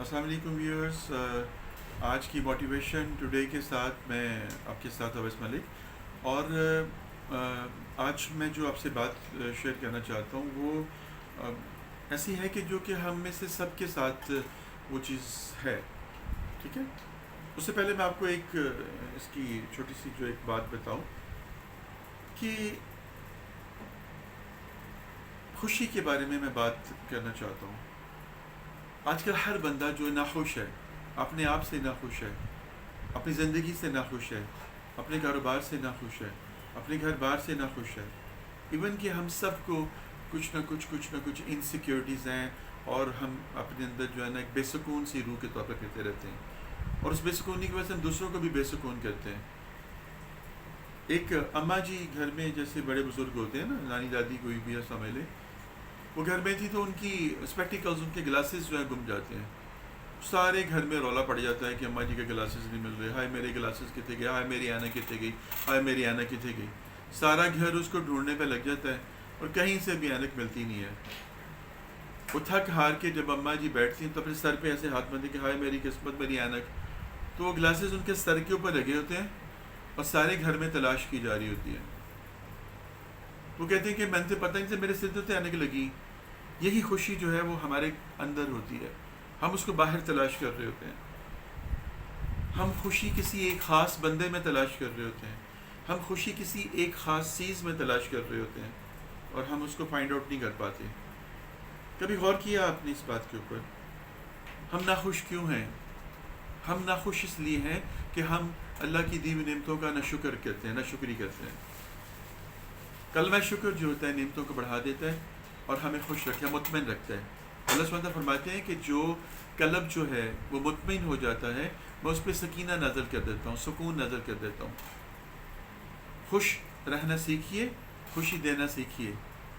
السلام علیکم ویورز، آج کی موٹیویشن ٹوڈے کے ساتھ میں آپ کے ساتھ اویس ملک، اور آج میں جو آپ سے بات شیئر کرنا چاہتا ہوں وہ ایسی ہے کہ جو کہ ہم میں سے سب کے ساتھ وہ چیز ہے. ٹھیک ہے، اس سے پہلے میں آپ کو ایک اس کی چھوٹی سی جو ایک بات بتاؤں کہ خوشی کے بارے میں بات کرنا چاہتا ہوں. آج کل ہر بندہ جو ناخوش ہے، اپنے آپ سے ناخوش ہے، اپنی زندگی سے ناخوش ہے، اپنے کاروبار سے ناخوش ہے، اپنے گھر بار سے ناخوش ہے. ایون کہ ہم سب کو کچھ نہ کچھ انسیکیورٹیز ہیں، اور ہم اپنے اندر جو ہے نا ایک بے سکون سی روح کے طور پر کرتے رہتے ہیں، اور اس بے سکونی کی وجہ سے ہم دوسروں کو بھی بے سکون کرتے ہیں. ایک اماں جی گھر میں، جیسے بڑے بزرگ ہوتے ہیں نا، نانی دادی کوئی بھی ہے سمجھ لے، وہ گھر میں تھی تو ان کی اسپیکٹیکلز، ان کے گلاسز جو ہیں گم جاتے ہیں. سارے گھر میں رولا پڑ جاتا ہے کہ اماں جی کے گلاسز نہیں مل رہے، ہائے میرے گلاسز کتنے گئے، ہائے میری آنا کتنے گئی، ہائے میری آنا کتنے گئی. سارا گھر اس کو ڈھونڈنے پہ لگ جاتا ہے اور کہیں سے بھی اینک ملتی نہیں ہے. وہ تھک ہار کے جب اماں جی بیٹھتی ہیں تو اپنے سر پہ ایسے ہاتھ باندھے کہ ہائے میری قسمت، میری اینک. تو وہ گلاسز ان کے سر کے اوپر لگے ہوتے ہیں اور سارے گھر میں تلاش کی جا رہی ہوتی ہے. وہ کہتے ہیں کہ میں نے پتہ نہیں سے میرے سر سے اینک لگی. یہی خوشی جو ہے وہ ہمارے اندر ہوتی ہے، ہم اس کو باہر تلاش کر رہے ہوتے ہیں. ہم خوشی کسی ایک خاص بندے میں تلاش کر رہے ہوتے ہیں، ہم خوشی کسی ایک خاص چیز میں تلاش کر رہے ہوتے ہیں، اور ہم اس کو فائنڈ آؤٹ نہیں کر پاتے. کبھی غور کیا آپ نے اس بات کے اوپر؟ ہم ناخوش کیوں ہیں؟ ہم ناخوش اس لیے ہیں کہ ہم اللہ کی دی ہوئی نعمتوں کا نہ شکر کرتے ہیں، نہ شکری کرتے ہیں. کلمہ شکر جو ہوتا ہے نعمتوں کو بڑھا دیتا ہے اور ہمیں خوش رکھتا ہے، مطمئن رکھتا ہے. اللہ سبحانہ وتعالیٰ فرماتے ہیں کہ جو قلب جو ہے وہ مطمئن ہو جاتا ہے، میں اس پہ سکینہ نازل کر دیتا ہوں، سکون نازل کر دیتا ہوں. خوش رہنا سیکھیے، خوشی دینا سیکھیے.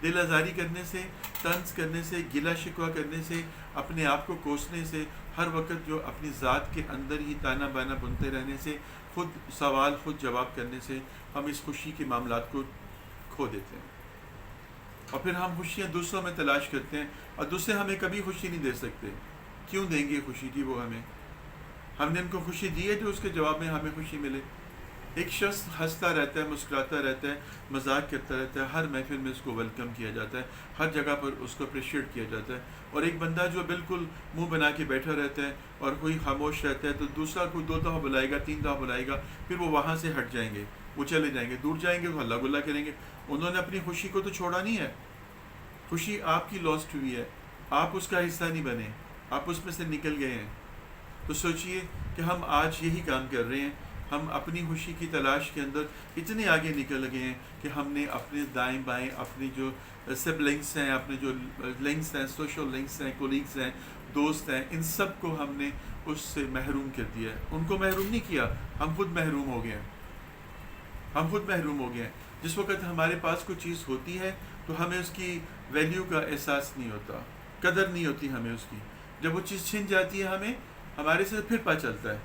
دل آزاری کرنے سے، طنز کرنے سے، گلہ شکوہ کرنے سے، اپنے آپ کو کوسنے سے، ہر وقت جو اپنی ذات کے اندر ہی تانا بانا بنتے رہنے سے، خود سوال خود جواب کرنے سے ہم اس خوشی کے معاملات کو کھو دیتے ہیں. اور پھر ہم خوشیاں دوسروں میں تلاش کرتے ہیں، اور دوسرے ہمیں کبھی خوشی نہیں دے سکتے. کیوں دیں گے خوشی جی وہ ہمیں؟ ہم نے ان کو خوشی دی ہے جو اس کے جواب میں ہمیں خوشی ملے. ایک شخص ہنستا رہتا ہے، مسکراتا رہتا ہے، مذاق کرتا رہتا ہے، ہر محفل میں اس کو ویلکم کیا جاتا ہے، ہر جگہ پر اس کو اپریشیٹ کیا جاتا ہے. اور ایک بندہ جو بالکل منہ بنا کے بیٹھا رہتا ہے اور کوئی خاموش رہتا ہے، تو دوسرا کوئی 2 دفعہ بلائے گا، 3 دفعہ بلائے گا، پھر وہ وہاں سے ہٹ جائیں گے، وہ چلے جائیں گے، دور جائیں گے تو ہلہ گلہ کریں گے. انہوں نے اپنی خوشی کو تو چھوڑا نہیں ہے. خوشی آپ کی لاسٹ ہوئی ہے، آپ اس کا حصہ نہیں بنے، آپ اس میں سے نکل گئے ہیں. تو سوچئے کہ ہم آج یہی کام کر رہے ہیں. ہم اپنی خوشی کی تلاش کے اندر اتنے آگے نکل گئے ہیں کہ ہم نے اپنے دائیں بائیں اپنی جو سب لنکس ہیں، اپنے جو لنکس ہیں، سوشل لنکس ہیں، کولیگس ہیں، دوست ہیں، ان سب کو ہم نے اس سے محروم کر دیا ہے. ان کو محروم نہیں کیا، ہم خود محروم ہو گئے ہیں. ہم خود محروم ہو گئے ہیں. جس وقت ہمارے پاس کوئی چیز ہوتی ہے تو ہمیں اس کی ویلیو کا احساس نہیں ہوتا، قدر نہیں ہوتی ہمیں اس کی. جب وہ چیز چھن جاتی ہے ہمارے سے پھر پتہ چلتا ہے.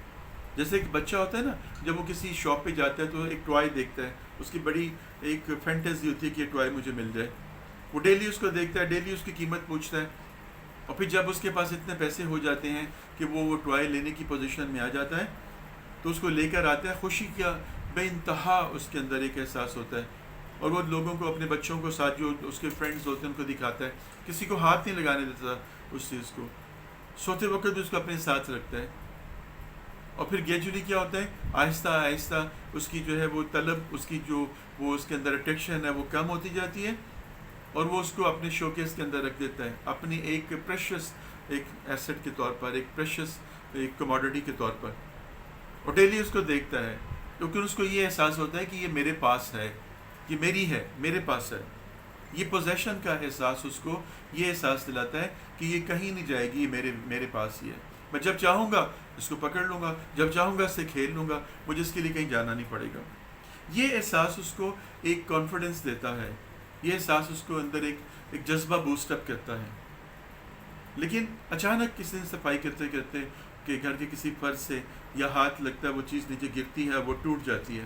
جیسے ایک بچہ ہوتا ہے نا، جب وہ کسی شاپ پہ جاتا ہے تو ایک ٹوائے دیکھتا ہے، اس کی بڑی ایک فینٹیزی ہوتی ہے کہ یہ ٹوائے مجھے مل جائے. وہ ڈیلی اس کو دیکھتا ہے، ڈیلی اس کی قیمت پوچھتا ہے، اور پھر جب اس کے پاس اتنے پیسے ہو جاتے ہیں کہ وہ ٹوائے لینے کی پوزیشن میں آ جاتا ہے تو اس کو لے کر آتا ہے. خوشی کا بے انتہا اس کے اندر ایک احساس ہوتا ہے، اور وہ لوگوں کو، اپنے بچوں کو ساتھ جو اس کے فرینڈز ہوتے ہیں ان کو دکھاتا ہے. کسی کو ہاتھ نہیں لگانے دیتا اس چیز کو، سوتے وقت بھی اس کو اپنے ساتھ رکھتا ہے. اور پھر گریجولی کیا ہوتا ہے، آہستہ آہستہ اس کی جو ہے وہ طلب، اس کی جو وہ اس کے اندر اٹریکشن ہے وہ کم ہوتی جاتی ہے، اور وہ اس کو اپنے شوکیس کے اندر رکھ دیتا ہے، اپنی ایک پریشس ایک ایسٹ کے طور پر، ایک پریشس ایک کموڈٹی کے طور پر. اور ڈیلی اس کو دیکھتا ہے کیونکہ اس کو یہ احساس ہوتا ہے کہ یہ میرے پاس ہے، یہ میری ہے، میرے پاس ہے. یہ پوزیشن کا احساس اس کو یہ احساس دلاتا ہے کہ یہ کہیں نہیں جائے گی، یہ میرے پاس ہی ہے. میں جب چاہوں گا اس کو پکڑ لوں گا، جب چاہوں گا اس سے کھیل لوں گا، مجھے اس کے لیے کہیں جانا نہیں پڑے گا. یہ احساس اس کو ایک کانفیڈنس دیتا ہے، یہ احساس اس کو اندر ایک جذبہ بوسٹ اپ کرتا ہے. لیکن اچانک کسی نے صفائی کرتے کرتے کہ گھر کے کسی فرد سے یا ہاتھ لگتا ہے، وہ چیز نیچے گرتی ہے، وہ ٹوٹ جاتی ہے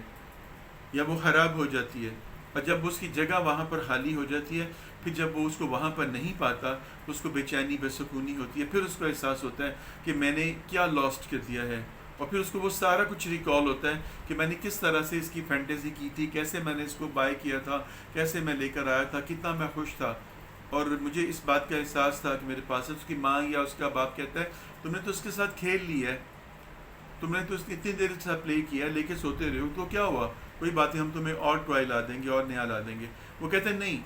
یا وہ خراب ہو جاتی ہے، اور جب اس کی جگہ وہاں پر خالی ہو جاتی ہے، پھر جب وہ اس کو وہاں پر نہیں پاتا تو اس کو بے چینی بے سکونی ہوتی ہے، پھر اس کو احساس ہوتا ہے کہ میں نے کیا لاسٹ کر دیا ہے، اور پھر اس کو وہ سارا کچھ ریکال ہوتا ہے کہ میں نے کس طرح سے اس کی فینٹیزی کی تھی، کیسے میں نے اس کو بائی کیا تھا، کیسے میں لے کر آیا تھا، کتنا میں خوش تھا، اور مجھے اس بات کا احساس تھا کہ میرے پاس اس کی ماں یا اس کا باپ کہتا ہے تم نے تو اس کے ساتھ کھیل لی ہے، تم نے تو اس اتنی دیر سے پلے کیا لے کے سوتے رہے ہو، تو کیا ہوا، کوئی بات نہیں، ہم تمہیں اور ٹوائے لا دیں گے اور نیا لا دیں گے. وہ کہتے ہیں نہیں،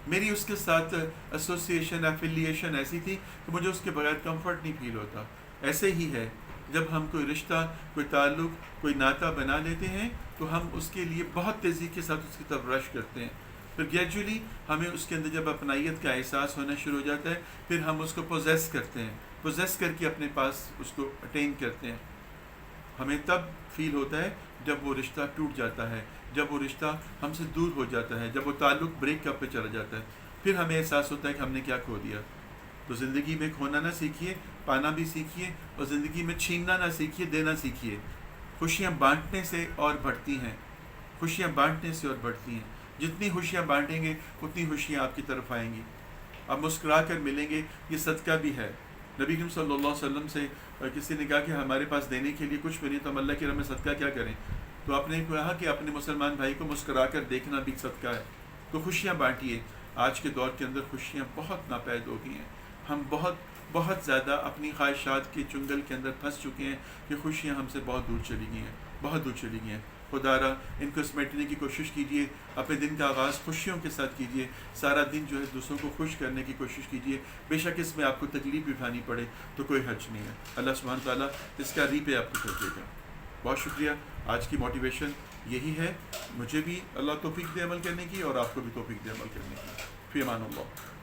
میری اس کے ساتھ ایسوسیشن ایفیلیشن ایسی تھی کہ مجھے اس کے بغیر کمفرٹ نہیں فیل ہوتا. ایسے ہی ہے جب ہم کوئی رشتہ، کوئی تعلق، کوئی ناطہ بنا لیتے ہیں تو ہم اس کے لیے بہت تیزی کے ساتھ اس کی طرف رش کرتے ہیں. پھر گریجولی ہمیں اس کے اندر جب اپنائیت کا احساس ہونا شروع ہو جاتا ہے، پھر ہم اس کو پوزیس کرتے ہیں، پوزیس کر کے اپنے پاس اس کو اٹین کرتے ہیں. ہمیں تب فیل ہوتا ہے جب وہ رشتہ ٹوٹ جاتا ہے، جب وہ رشتہ ہم سے دور ہو جاتا ہے، جب وہ تعلق بریک اپ پہ چلا جاتا ہے، پھر ہمیں احساس ہوتا ہے کہ ہم نے کیا کھو دیا. تو زندگی میں کھونا نہ سیکھیے، پانا بھی سیکھیے، اور زندگی میں چھیننا نہ سیکھیے، دینا سیکھیے. خوشیاں بانٹنے سے اور بڑھتی ہیں، خوشیاں بانٹنے سے اور بڑھتی ہیں. جتنی خوشیاں بانٹیں گے اتنی خوشیاں آپ کی طرف آئیں گی. آپ مسکرا کر ملیں گے، یہ صدقہ بھی ہے. نبی کریم صلی اللہ علیہ وسلم سے کسی نے کہا کہ ہمارے پاس دینے کے لیے کچھ بھی نہیں، تو ہم اللہ کی راہ میں صدقہ کیا کریں؟ تو آپ نے کہا کہ اپنے مسلمان بھائی کو مسکرا کر دیکھنا بھی صدقہ ہے. تو خوشیاں بانٹیے. آج کے دور کے اندر خوشیاں بہت ناپید ہو گئی ہیں. ہم بہت زیادہ اپنی خواہشات کے چنگل کے اندر پھنس چکے ہیں کہ خوشیاں ہم سے بہت دور چلی گئی ہیں، بہت دور چلی گئی ہیں. خدا را ان کو سمیٹنے کی کوشش کیجیے. اپنے دن کا آغاز خوشیوں کے ساتھ کیجیے. سارا دن جو ہے دوسروں کو خوش کرنے کی کوشش کیجیے. بے شک اس میں آپ کو تکلیف بھی اٹھانی پڑے تو کوئی حرج نہیں ہے. اللہ سبحانہ تعالیٰ اس کا ری پہ آپ کو کر دے گا. بہت شکریہ. آج کی موٹیویشن یہی ہے. مجھے بھی اللہ توفیق دے عمل کرنے کی، اور آپ کو بھی توفیق دے عمل کرنے کی. فی امان اللہ.